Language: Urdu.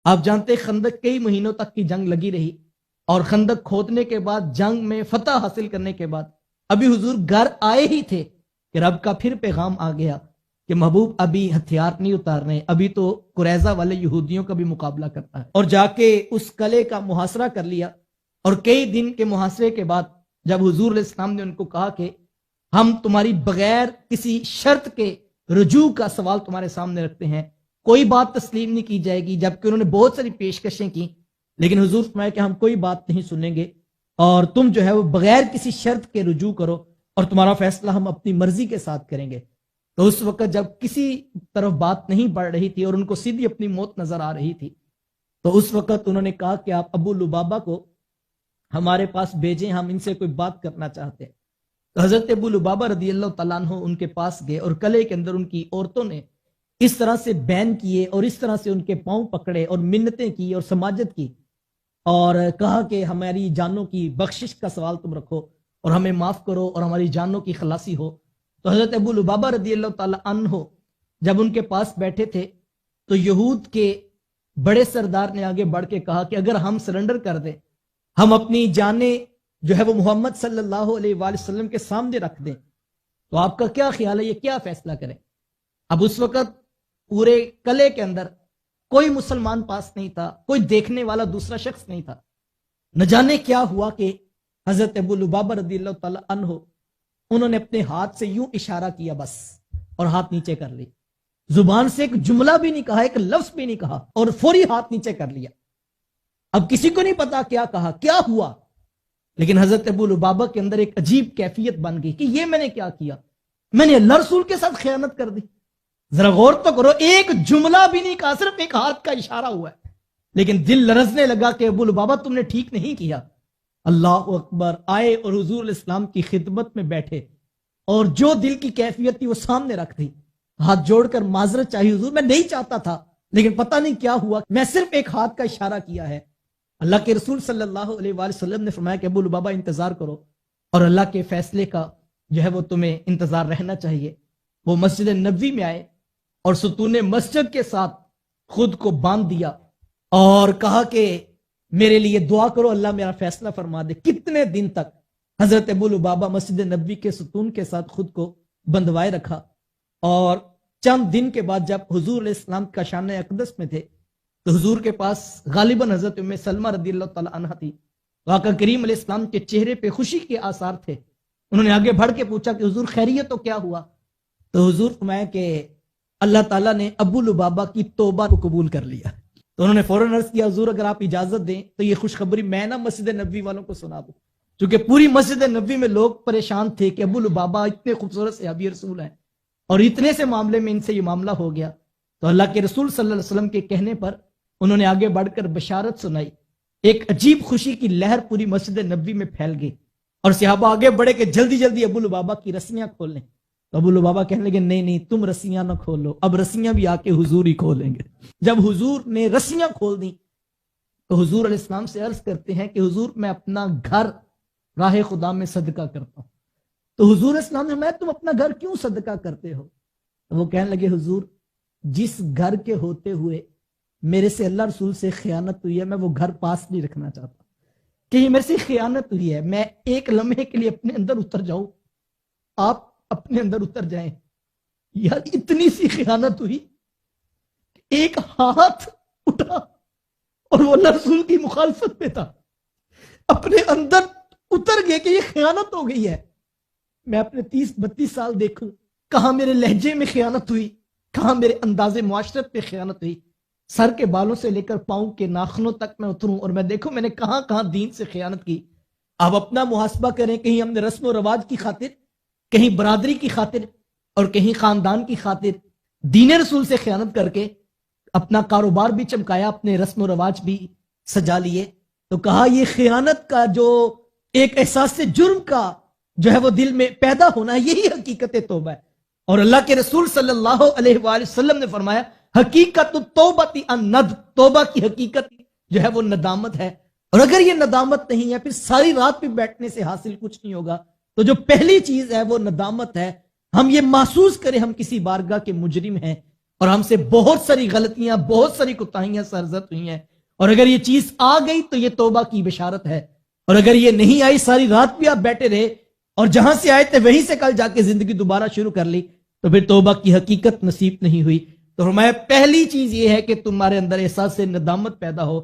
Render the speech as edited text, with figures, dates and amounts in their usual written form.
آپ جانتے خندق کئی مہینوں تک کی جنگ لگی رہی، اور خندق کھودنے کے بعد جنگ میں فتح حاصل کرنے کے بعد ابھی حضور گھر آئے ہی تھے کہ رب کا پھر پیغام آ گیا کہ محبوب ابھی ہتھیار نہیں اتارنے، ابھی تو قریظہ والے یہودیوں کا بھی مقابلہ کرتا ہے، اور جا کے اس قلعے کا محاصرہ کر لیا۔ اور کئی دن کے محاصرے کے بعد جب حضور علیہ السلام نے ان کو کہا کہ ہم تمہاری بغیر کسی شرط کے رجوع کا سوال تمہارے سامنے رکھتے ہیں، کوئی بات تسلیم نہیں کی جائے گی، جبکہ انہوں نے بہت ساری پیشکشیں کی، لیکن حضور فرمایا کہ ہم کوئی بات نہیں سنیں گے، اور تم جو ہے وہ بغیر کسی شرط کے رجوع کرو، اور تمہارا فیصلہ ہم اپنی مرضی کے ساتھ کریں گے۔ تو اس وقت جب کسی طرف بات نہیں بڑھ رہی تھی اور ان کو سیدھی اپنی موت نظر آ رہی تھی، تو اس وقت انہوں نے کہا کہ آپ ابو لبابہ کو ہمارے پاس بھیجیں، ہم ان سے کوئی بات کرنا چاہتے ہیں۔ تو حضرت ابو لبابہ رضی اللہ تعالیٰ عنہ ان کے پاس گئے، اور قلعے کے اندر ان کی عورتوں نے اس طرح سے بین کیے اور اس طرح سے ان کے پاؤں پکڑے اور منتیں کی اور سماجت کی، اور کہا کہ ہماری جانوں کی بخشش کا سوال تم رکھو اور ہمیں معاف کرو اور ہماری جانوں کی خلاصی ہو۔ تو حضرت ابو لبابہ رضی اللہ تعالیٰ عنہ جب ان کے پاس بیٹھے تھے تو یہود کے بڑے سردار نے آگے بڑھ کے کہا کہ اگر ہم سرنڈر کر دیں، ہم اپنی جانیں جو ہے وہ محمد صلی اللہ علیہ وآلہ وسلم کے سامنے رکھ دیں، تو آپ کا کیا خیال ہے، یہ کیا فیصلہ کریں؟ اب اس وقت پورے قلعے کے اندر کوئی مسلمان پاس نہیں تھا، کوئی دیکھنے والا دوسرا شخص نہیں تھا۔ نہ جانے کیا ہوا کہ حضرت ابو لبابہ رضی اللہ تعالیٰ عنہ انہوں نے اپنے ہاتھ سے یوں اشارہ کیا بس، اور ہاتھ نیچے کر لی، زبان سے ایک جملہ بھی نہیں کہا، ایک لفظ بھی نہیں کہا، اور فوری ہاتھ نیچے کر لیا۔ اب کسی کو نہیں پتا کیا کہا، کیا ہوا، لیکن حضرت ابو لبابہ کے اندر ایک عجیب کیفیت بن گئی کہ یہ میں نے کیا کیا، میں نے اللہ رسول کے ساتھ خیانت کر دی۔ ذرا غور تو کرو، ایک جملہ بھی نہیں کہا، صرف ایک ہاتھ کا اشارہ ہوا ہے، لیکن دل لرزنے لگا کہ ابو لبابہ تم نے ٹھیک نہیں کیا۔ اللہ اکبر، آئے اور حضور علیہ السلام کی خدمت میں بیٹھے، اور جو دل کی کیفیت تھی وہ سامنے رکھ دی، ہاتھ جوڑ کر معذرت چاہیے، حضور میں نہیں چاہتا تھا، لیکن پتہ نہیں کیا ہوا، میں صرف ایک ہاتھ کا اشارہ کیا ہے۔ اللہ کے رسول صلی اللہ علیہ وآلہ وسلم نے فرمایا کہ ابو لبابہ انتظار کرو، اور اللہ کے فیصلے کا جو ہے وہ تمہیں انتظار رہنا چاہیے۔ وہ مسجد نبوی میں آئے اور ستون مسجد کے ساتھ خود کو باندھ دیا اور کہا کہ میرے لیے دعا کرو، اللہ میرا فیصلہ فرما دے۔ کتنے دن تک حضرت ابو لبابہ مسجد نبوی کے ستون کے ساتھ خود کو بندوائے رکھا، اور چند دن کے بعد جب حضور علیہ السلام کا شان اقدس میں تھے تو حضور کے پاس غالباً حضرت ام سلمہ رضی اللہ تعالی عنہ تھی۔ آقا کریم علیہ السلام کے چہرے پہ خوشی کے آثار تھے۔ انہوں نے آگے بڑھ کے پوچھا کہ حضور خیریت تو کیا ہوا؟ تو حضور فرمایا کہ اللہ تعالیٰ نے ابو لبابہ کی توبہ کو قبول کر لیا۔ تو انہوں نے فوراً عرض کیا حضور اگر آپ اجازت دیں تو یہ خوشخبری میں نہ مسجد نبوی والوں کو سنا دوں، چونکہ پوری مسجد نبوی میں لوگ پریشان تھے کہ ابو لبابہ اتنے خوبصورت صحابی رسول ہیں، اور اتنے سے معاملے میں ان سے یہ معاملہ ہو گیا۔ تو اللہ کے رسول صلی اللہ علیہ وسلم کے کہنے پر انہوں نے آگے بڑھ کر بشارت سنائی، ایک عجیب خوشی کی لہر پوری مسجد نبوی میں پھیل گئی، اور صحابہ آگے بڑھے کہ جلدی جلدی ابو لبابہ کی رسیاں کھول لیں۔ تو ابو لبابہ کہنے لگے نہیں نہیں، تم رسیاں نہ کھولو، اب رسیاں بھی آ کے حضور ہی کھولیں گے۔ جب حضور نے رسیاں کھول دیں تو حضور علیہ السلام سے عرض کرتے ہیں کہ حضور میں اپنا گھر راہ خدا میں صدقہ کرتا ہوں۔ تو حضور علیہ السلام نے فرمایا تم اپنا گھر کیوں صدقہ کرتے ہو؟ تو وہ کہنے لگے حضور جس گھر کے ہوتے ہوئے میرے سے اللہ رسول سے خیانت ہوئی ہے، میں وہ گھر پاس نہیں رکھنا چاہتا، کہ یہ میرے سے خیانت ہوئی ہے، میں ایک لمحے کے لیے اپنے اندر اتر جاؤں، آپ اپنے اندر اتر جائیں۔ یار اتنی سی خیانت ہوئی کہ ایک ہاتھ اٹھا اور وہ اللہ رسول کی مخالفت میں تھا، اپنے اندر اتر گئے کہ یہ خیانت ہو گئی ہے۔ میں اپنے 30-32 سال دیکھوں، کہاں میرے لہجے میں خیانت ہوئی، کہاں میرے انداز معاشرت میں خیانت ہوئی، سر کے بالوں سے لے کر پاؤں کے ناخنوں تک میں اتروں اور میں دیکھوں میں نے کہاں کہاں دین سے خیانت کی۔ آپ اپنا محاسبہ کریں، کہیں ہم نے رسم و رواج کی خاطر، کہیں برادری کی خاطر، اور کہیں خاندان کی خاطر دین رسول سے خیانت کر کے اپنا کاروبار بھی چمکایا، اپنے رسم و رواج بھی سجا لیے۔ تو کہا یہ خیانت کا جو ایک احساس جرم کا جو ہے وہ دل میں پیدا ہونا ہے، یہی حقیقت توبہ ہے۔ اور اللہ کے رسول صلی اللہ علیہ وآلہ وسلم نے فرمایا حقیقت توبۃ الندم، توبہ کی حقیقت جو ہے وہ ندامت ہے، اور اگر یہ ندامت نہیں ہے پھر ساری رات بھی بیٹھنے سے حاصل کچھ نہیں ہوگا۔ تو جو پہلی چیز ہے وہ ندامت ہے، ہم یہ محسوس کریں ہم کسی بارگاہ کے مجرم ہیں، اور ہم سے بہت ساری غلطیاں، بہت ساری کوتاہیاں سرزد ہوئی ہیں، اور اگر یہ چیز آ گئی تو یہ توبہ کی بشارت ہے، اور اگر یہ نہیں آئی، ساری رات بھی آپ بیٹھے رہے اور جہاں سے آئے تھے وہیں سے کل جا کے زندگی دوبارہ شروع کر لی، تو پھر توبہ کی حقیقت نصیب نہیں ہوئی۔ تو فرمایا پہلی چیز یہ ہے کہ تمہارے اندر احساس ندامت پیدا ہو